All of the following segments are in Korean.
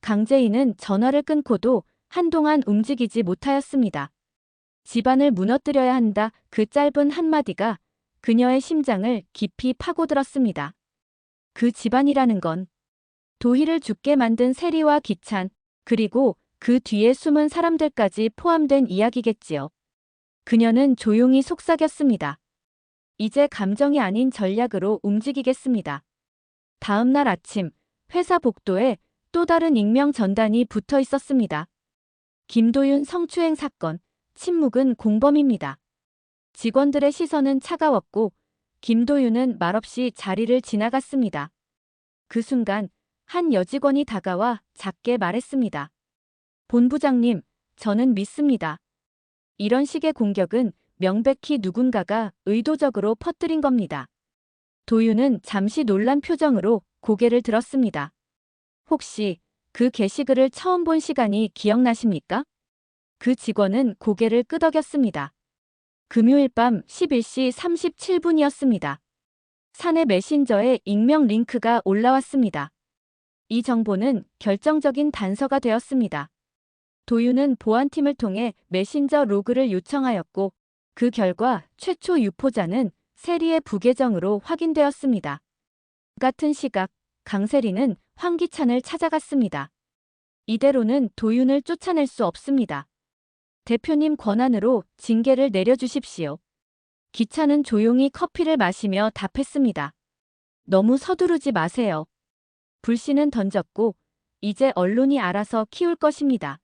강재인은 전화를 끊고도 한동안 움직이지 못하였습니다. 집안을 무너뜨려야 한다. 그 짧은 한마디가 그녀의 심장을 깊이 파고들었습니다. 그 집안이라는 건 도희를 죽게 만든 세리와 기찬, 그리고 그 뒤에 숨은 사람들까지 포함된 이야기겠지요. 그녀는 조용히 속삭였습니다. 이제 감정이 아닌 전략으로 움직이겠습니다. 다음 날 아침, 회사 복도에 또 다른 익명 전단이 붙어 있었습니다. 김도윤 성추행 사건, 침묵은 공범입니다. 직원들의 시선은 차가웠고 김도윤은 말없이 자리를 지나갔습니다. 그 순간 한 여직원이 다가와 작게 말했습니다. 본부장님, 저는 믿습니다. 이런 식의 공격은 명백히 누군가가 의도적으로 퍼뜨린 겁니다. 도윤은 잠시 놀란 표정으로 고개를 들었습니다. 혹시 그 게시글을 처음 본 시간이 기억나십니까? 그 직원은 고개를 끄덕였습니다. 금요일 밤 11시 37분이었습니다. 사내 메신저에 익명 링크가 올라왔습니다. 이 정보는 결정적인 단서가 되었습니다. 도윤은 보안팀을 통해 메신저 로그를 요청하였고 그 결과 최초 유포자는 세리의 부계정으로 확인되었습니다. 같은 시각 강세리는 황기찬을 찾아갔습니다. 이대로는 도윤을 쫓아낼 수 없습니다. 대표님 권한으로 징계를 내려주십시오. 기찬은 조용히 커피를 마시며 답했습니다. 너무 서두르지 마세요. 불씨는 던졌고 이제 언론이 알아서 키울 것입니다.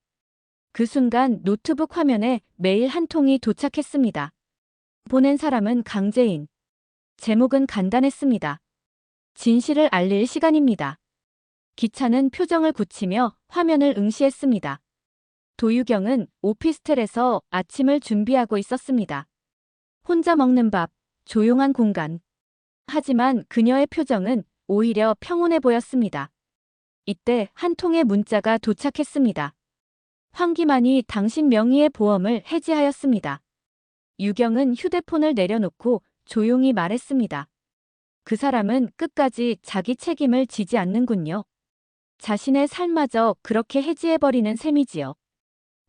그 순간 노트북 화면에 메일 한 통이 도착했습니다. 보낸 사람은 강재인. 제목은 간단했습니다. 진실을 알릴 시간입니다. 기찬은 표정을 굳히며 화면을 응시했습니다. 도유경은 오피스텔에서 아침을 준비하고 있었습니다. 혼자 먹는 밥, 조용한 공간. 하지만 그녀의 표정은 오히려 평온해 보였습니다. 이때 한 통의 문자가 도착했습니다. 황기만이 당신 명의의 보험을 해지하였습니다. 유경은 휴대폰을 내려놓고 조용히 말했습니다. 그 사람은 끝까지 자기 책임을 지지 않는군요. 자신의 삶마저 그렇게 해지해버리는 셈이지요.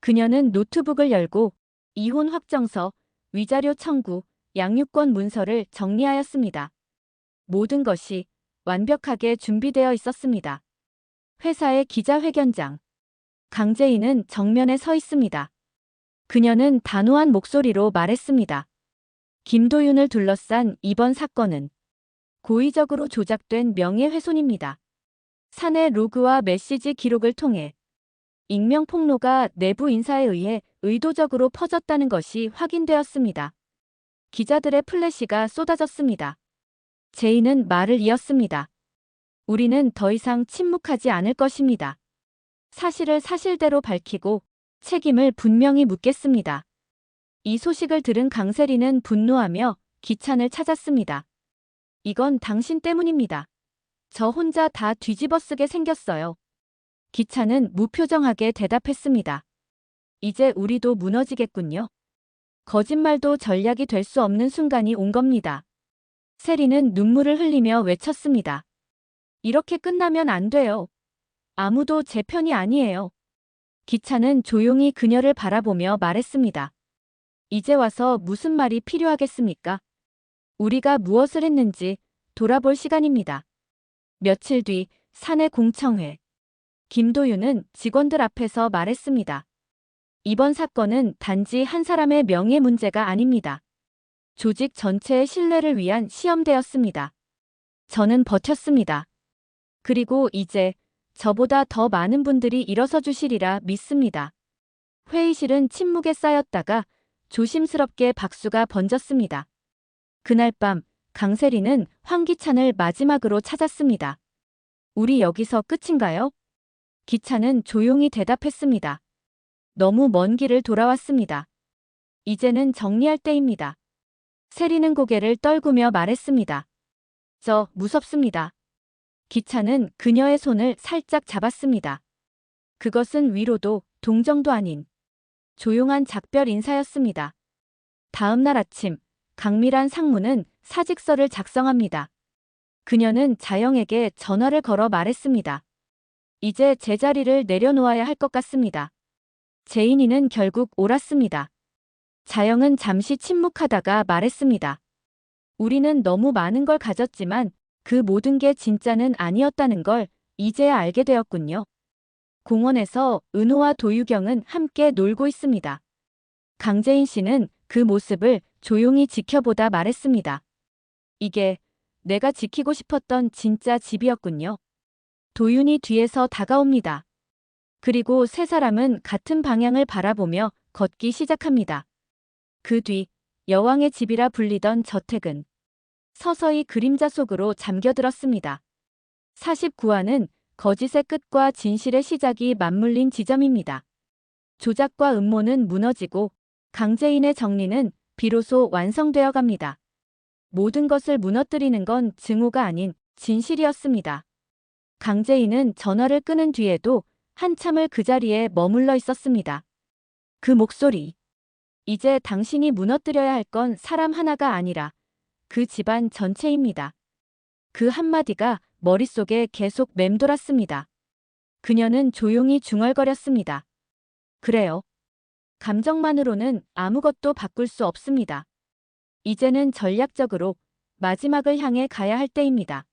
그녀는 노트북을 열고 이혼 확정서, 위자료 청구, 양육권 문서를 정리하였습니다. 모든 것이 완벽하게 준비되어 있었습니다. 회사의 기자회견장. 강재인은 정면에 서 있습니다. 그녀는 단호한 목소리로 말했습니다. 김도윤을 둘러싼 이번 사건은 고의적으로 조작된 명예훼손입니다. 사내 로그와 메시지 기록을 통해 익명 폭로가 내부 인사에 의해 의도적으로 퍼졌다는 것이 확인되었습니다. 기자들의 플래시가 쏟아졌습니다. 제인은 말을 이었습니다. 우리는 더 이상 침묵하지 않을 것입니다. 사실을 사실대로 밝히고 책임을 분명히 묻겠습니다. 이 소식을 들은 강세리는 분노하며 기찬을 찾았습니다. 이건 당신 때문입니다. 저 혼자 다 뒤집어쓰게 생겼어요. 기찬은 무표정하게 대답했습니다. 이제 우리도 무너지겠군요. 거짓말도 전략이 될 수 없는 순간이 온 겁니다. 세리는 눈물을 흘리며 외쳤습니다. 이렇게 끝나면 안 돼요. 아무도 제 편이 아니에요. 기찬은 조용히 그녀를 바라보며 말했습니다. 이제 와서 무슨 말이 필요하겠습니까? 우리가 무엇을 했는지 돌아볼 시간입니다. 며칠 뒤 사내 공청회. 김도윤은 직원들 앞에서 말했습니다. 이번 사건은 단지 한 사람의 명예 문제가 아닙니다. 조직 전체의 신뢰를 위한 시험대였습니다. 저는 버텼습니다. 그리고 이제 저보다 더 많은 분들이 일어서 주시리라 믿습니다. 회의실은 침묵에 쌓였다가 조심스럽게 박수가 번졌습니다. 그날 밤 강세리는 황기찬을 마지막으로 찾았습니다. 우리 여기서 끝인가요? 기찬은 조용히 대답했습니다. 너무 먼 길을 돌아왔습니다. 이제는 정리할 때입니다. 세리는 고개를 떨구며 말했습니다. 저 무섭습니다. 기찬은 그녀의 손을 살짝 잡았습니다. 그것은 위로도 동정도 아닌 조용한 작별 인사였습니다. 다음 날 아침 강미란 상무는 사직서를 작성합니다. 그녀는 자영에게 전화를 걸어 말했습니다. 이제 제자리를 내려놓아야 할 것 같습니다. 제인이는 결국 옳았습니다. 자영은 잠시 침묵하다가 말했습니다. 우리는 너무 많은 걸 가졌지만 그 모든 게 진짜는 아니었다는 걸 이제야 알게 되었군요. 공원에서 은호와 도유경은 함께 놀고 있습니다. 강재인 씨는 그 모습을 조용히 지켜보다 말했습니다. 이게 내가 지키고 싶었던 진짜 집이었군요. 도윤이 뒤에서 다가옵니다. 그리고 세 사람은 같은 방향을 바라보며 걷기 시작합니다. 그 뒤 여왕의 집이라 불리던 저택은 서서히 그림자 속으로 잠겨들었습니다. 49화는 거짓의 끝과 진실의 시작이 맞물린 지점입니다. 조작과 음모는 무너지고 강재인의 정리는 비로소 완성되어 갑니다. 모든 것을 무너뜨리는 건 증오가 아닌 진실이었습니다. 강재인은 전화를 끊은 뒤에도 한참을 그 자리에 머물러 있었습니다. 그 목소리. 이제 당신이 무너뜨려야 할 건 사람 하나가 아니라 그 집안 전체입니다. 그 한마디가 머릿속에 계속 맴돌았습니다. 그녀는 조용히 중얼거렸습니다. 그래요. 감정만으로는 아무것도 바꿀 수 없습니다. 이제는 전략적으로 마지막을 향해 가야 할 때입니다.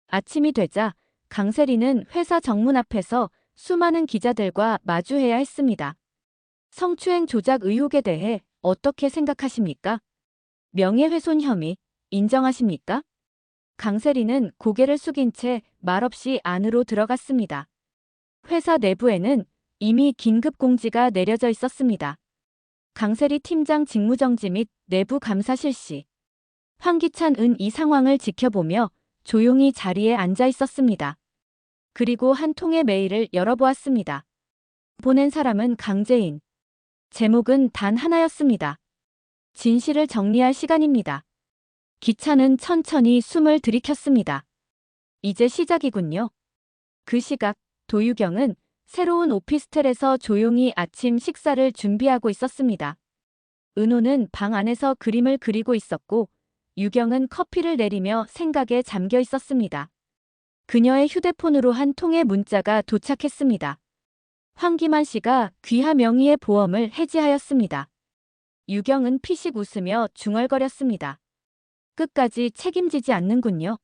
아침이 되자 강세리는 회사 정문 앞에서 수많은 기자들과 마주해야 했습니다. 성추행 조작 의혹에 대해 어떻게 생각하십니까? 명예훼손 혐의 인정하십니까? 강세리는 고개를 숙인 채 말없이 안으로 들어갔습니다. 회사 내부에는 이미 긴급 공지가 내려져 있었습니다. 강세리 팀장 직무정지 및 내부 감사 실시. 황기찬은 이 상황을 지켜보며 조용히 자리에 앉아 있었습니다. 그리고 한 통의 메일을 열어보았습니다. 보낸 사람은 강재인. 제목은 단 하나였습니다. 진실을 정리할 시간입니다. 기찬은 천천히 숨을 들이켰습니다. 이제 시작이군요. 그 시각 도유경은 새로운 오피스텔에서 조용히 아침 식사를 준비하고 있었습니다. 은호는 방 안에서 그림을 그리고 있었고 유경은 커피를 내리며 생각에 잠겨 있었습니다. 그녀의 휴대폰으로 한 통의 문자가 도착했습니다. 황기만 씨가 귀하 명의의 보험을 해지하였습니다. 유경은 피식 웃으며 중얼거렸습니다. 끝까지 책임지지 않는군요.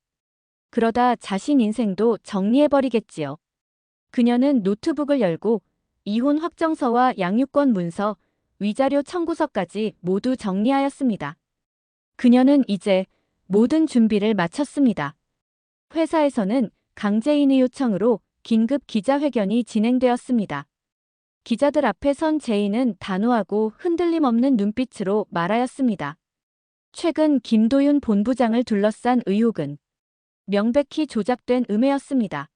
그러다 자신 인생도 정리해버리겠지요. 그녀는 노트북을 열고 이혼 확정서와 양육권 문서, 위자료 청구서까지 모두 정리하였습니다. 그녀는 이제 모든 준비를 마쳤습니다. 회사에서는 강재인의 요청으로 긴급 기자회견이 진행되었습니다. 기자들 앞에 선 재인은 단호하고 흔들림 없는 눈빛으로 말하였습니다. 최근 김도윤 본부장을 둘러싼 의혹은 명백히 조작된 음해였습니다.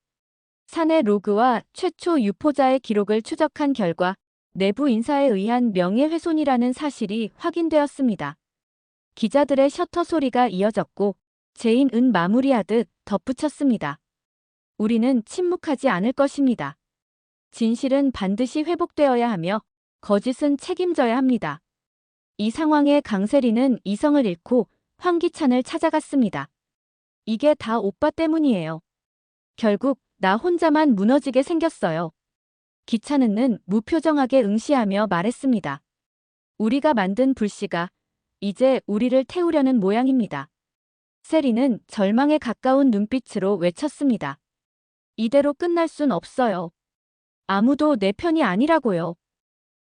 사내 로그와 최초 유포자의 기록을 추적한 결과 내부 인사에 의한 명예훼손이라는 사실이 확인되었습니다. 기자들의 셔터 소리가 이어졌고 재인은 마무리하듯 덧붙였습니다. 우리는 침묵하지 않을 것입니다. 진실은 반드시 회복되어야 하며 거짓은 책임져야 합니다. 이 상황에 강세리는 이성을 잃고 황기찬을 찾아갔습니다. 이게 다 오빠 때문이에요. 결국 나 혼자만 무너지게 생겼어요. 기찬은는 무표정하게 응시하며 말했습니다. 우리가 만든 불씨가 이제 우리를 태우려는 모양입니다. 세리는 절망에 가까운 눈빛으로 외쳤습니다. 이대로 끝날 순 없어요. 아무도 내 편이 아니라고요.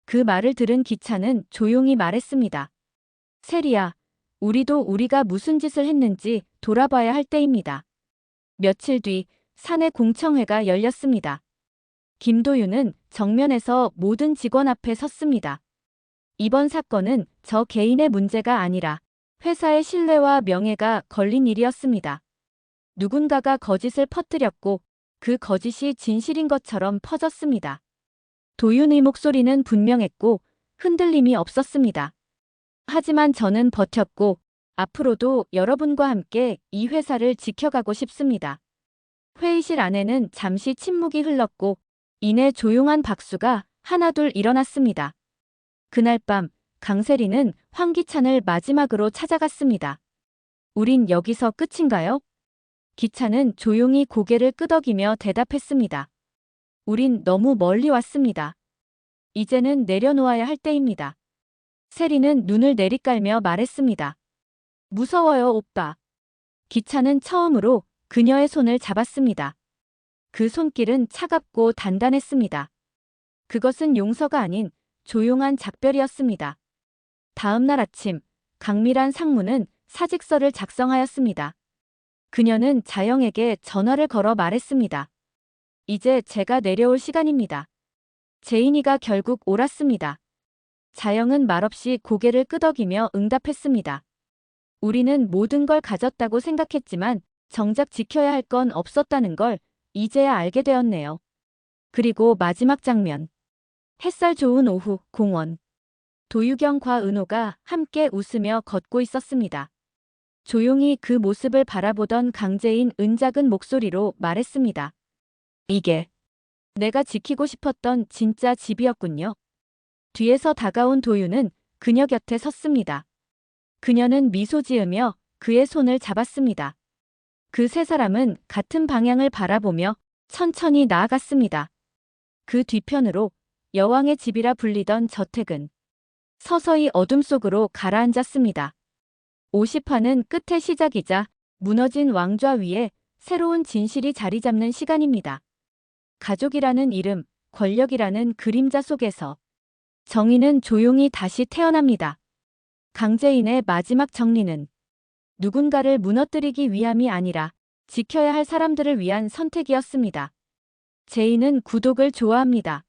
그 말을 들은 기찬은 조용히 말했습니다. 세리야, 우리도 우리가 무슨 짓을 했는지 돌아봐야 할 때입니다. 며칠 뒤 사내 공청회가 열렸습니다. 김도윤은 정면에서 모든 직원 앞에 섰습니다. 이번 사건은 저 개인의 문제가 아니라 회사의 신뢰와 명예가 걸린 일이었습니다. 누군가가 거짓을 퍼뜨렸고 그 거짓이 진실인 것처럼 퍼졌습니다. 도윤의 목소리는 분명했고 흔들림이 없었습니다. 하지만 저는 버텼고 앞으로도 여러분과 함께 이 회사를 지켜가고 싶습니다. 회의실 안에는 잠시 침묵이 흘렀고 이내 조용한 박수가 하나둘 일어났습니다. 그날 밤 강세리는 황기찬을 마지막으로 찾아갔습니다. 우린 여기서 끝인가요? 기찬은 조용히 고개를 끄덕이며 대답했습니다. 우린 너무 멀리 왔습니다. 이제는 내려놓아야 할 때입니다. 세리는 눈을 내리깔며 말했습니다. 무서워요, 오빠. 기차는 처음으로 그녀의 손을 잡았습니다. 그 손길은 차갑고 단단했습니다. 그것은 용서가 아닌 조용한 작별이었습니다. 다음 날 아침, 강미란 상무는 사직서를 작성하였습니다. 그녀는 자영에게 전화를 걸어 말했습니다. 이제 제가 내려올 시간입니다. 제인이가 결국 옳았습니다. 자영은 말없이 고개를 끄덕이며 응답했습니다. 우리는 모든 걸 가졌다고 생각했지만 정작 지켜야 할 건 없었다는 걸 이제야 알게 되었네요. 그리고 마지막 장면. 햇살 좋은 오후, 공원. 도유경과 은호가 함께 웃으며 걷고 있었습니다. 조용히 그 모습을 바라보던 강재인 은작은 목소리로 말했습니다. 이게 내가 지키고 싶었던 진짜 집이었군요. 뒤에서 다가온 도유는 그녀 곁에 섰습니다. 그녀는 미소 지으며 그의 손을 잡았습니다. 그 세 사람은 같은 방향을 바라보며 천천히 나아갔습니다. 그 뒤편으로 여왕의 집이라 불리던 저택은 서서히 어둠 속으로 가라앉았습니다. 50화는 끝의 시작이자 무너진 왕좌 위에 새로운 진실이 자리 잡는 시간입니다. 가족이라는 이름, 권력이라는 그림자 속에서 정의는 조용히 다시 태어납니다. 강재인의 마지막 정리는 누군가를 무너뜨리기 위함이 아니라 지켜야 할 사람들을 위한 선택이었습니다. 제인은 구독을 좋아합니다.